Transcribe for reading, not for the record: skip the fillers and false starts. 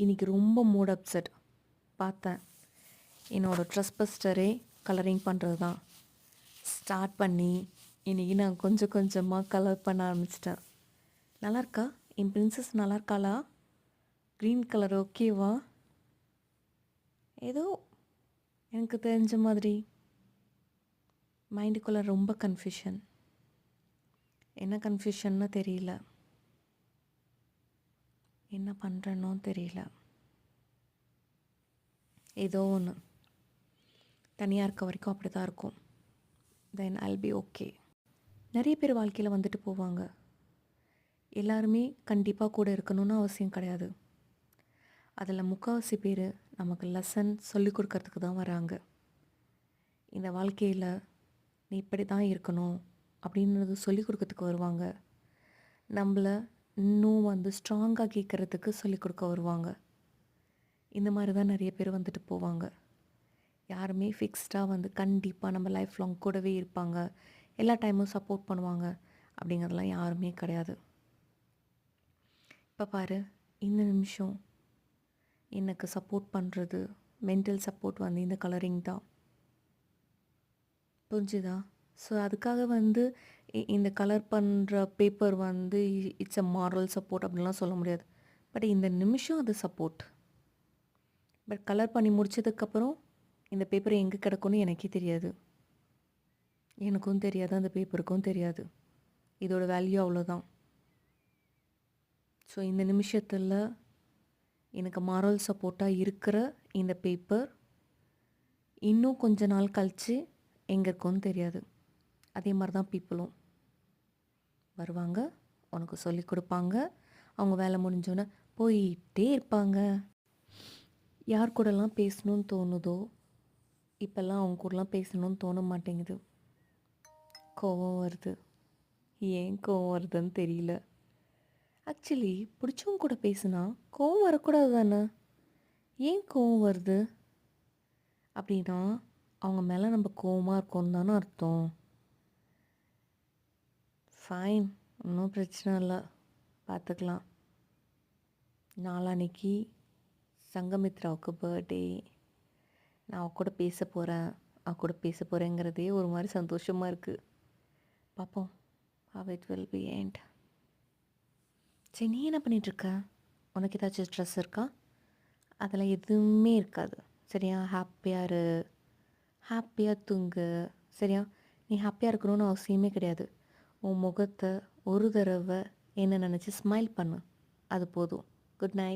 இன்றைக்கி ரொம்ப mood upset. பார்த்தேன், என்னோடய ட்ரெஸ் பஸ்டரே கலரிங் பண்ணுறது தான். ஸ்டார்ட் பண்ணி இன்றைக்கி நான் கொஞ்சம் கொஞ்சமாக கலர் பண்ண ஆரம்பிச்சிட்டேன். நல்லா இருக்கா? என் பிரின்சஸ் நல்லா இருக்காளா? க்ரீன் கலர் ஓகேவா? ஏதோ எனக்கு தெரிஞ்ச மாதிரி மைண்டுக்குள்ளே ரொம்ப கன்ஃபியூஷன். என்ன கன்ஃபியூஷன்னு தெரியல, என்ன பண்ணுறேன்னோ தெரியல. ஏதோ ஒன்று தனியாக இருக்க வரைக்கும் அப்படி தான் இருக்கும். தென் ஐல் பி ஓகே. நிறைய பேர் வாழ்க்கையில் வந்துட்டு போவாங்க. எல்லாருமே கண்டிப்பாக கூட இருக்கணும்னு அவசியம் கிடையாது. அதில் முக்கால்வாசி பேர் நமக்கு லெசன் சொல்லிக் கொடுக்கறதுக்கு தான் வராங்க. இந்த வாழ்க்கையில் நீ இப்படி தான் இருக்கணும் அப்படின்றது சொல்லிக் கொடுக்கறதுக்கு வருவாங்க. நம்மளை இன்னும் ஸ்ட்ராங்காக கேட்குறதுக்கு சொல்லிக் கொடுக்க வருவாங்க. இந்த மாதிரி தான் நிறைய பேர் வந்துட்டு போவாங்க. யாருமே ஃபிக்ஸ்டாக கண்டிப்பாக நம்ம லைஃப் லாங் கூடவே இருப்பாங்க, எல்லா டைமும் சப்போர்ட் பண்ணுவாங்க அப்படிங்கிறதுலாம் யாருமே கிடையாது. இப்போ பாரு, இந்த நிமிஷம் எனக்கு சப்போர்ட் பண்ணுறது, மென்டல் சப்போர்ட் இந்த கலரிங் தான். புரிஞ்சுதா? ஸோ அதுக்காக இந்த கலர் பண்ணுற paper it's a moral support அப்படின்லாம் சொல்ல முடியாது. பட் இந்த நிமிஷம் அது சப்போர்ட். பட் கலர் பண்ணி முடித்ததுக்கப்புறம் இந்த பேப்பர் எங்கே கிடக்கும்னு எனக்கே தெரியாது. எனக்கும் தெரியாது, அந்த பேப்பருக்கும் தெரியாது. இதோட வேல்யூ அவ்வளோதான். ஸோ இந்த நிமிஷத்தில் எனக்கு மாரல் சப்போர்ட்டாக இருக்கிற இந்த பேப்பர் இன்னும் கொஞ்ச நாள் கழித்து எங்கே இருக்கும்னு தெரியாது. அதே மாதிரி தான் பீப்புளும் வருவாங்க, உனக்கு சொல்லி கொடுப்பாங்க, அவங்க வேலை முடிஞ்சோன்னே போயிட்டே இருப்பாங்க. யார் கூடலாம் பேசணும்னு தோணுதோ இப்போல்லாம் அவங்க கூடலாம் பேசணும்னு தோண மாட்டேங்குது. கோவம் வருது. ஏன் கோவம் வருதுன்னு தெரியல. ஆக்சுவலி பிடிச்சவங்க கூட பேசுனா கோவம் வரக்கூடாது தானே? ஏன் கோவம் வருது அப்படின்னா அவங்க மேலே நம்ம கோவமாக இருக்கோன்னு தானே அர்த்தம். ஃபைன், ஒன்றும் பிரச்சனை இல்லை, பார்த்துக்கலாம். நாளான்னைக்கு சங்கமித்ராவுக்கு பர்த்டே. நான் அவ கூட பேச போகிறேங்கிறதே ஒரு மாதிரி சந்தோஷமாக இருக்குது. பார்ப்போம் how it will be end. சரி, நீ என்ன பண்ணிகிட்ருக்க? உனக்கு ஏதாச்சும் ஸ்ட்ரெஸ் இருக்கா? அதெல்லாம் எதுவுமே இருக்காது, சரியா? ஹாப்பியாக இரு, ஹாப்பியாக தூங்கு, சரியா? நீ ஹாப்பியாக இருக்கணும்னு அவசியமே கிடையாது. உன் முகத்தை ஒரு தடவை என்ன நினச்சி ஸ்மைல் பண்ணு, அது போதும். Good night.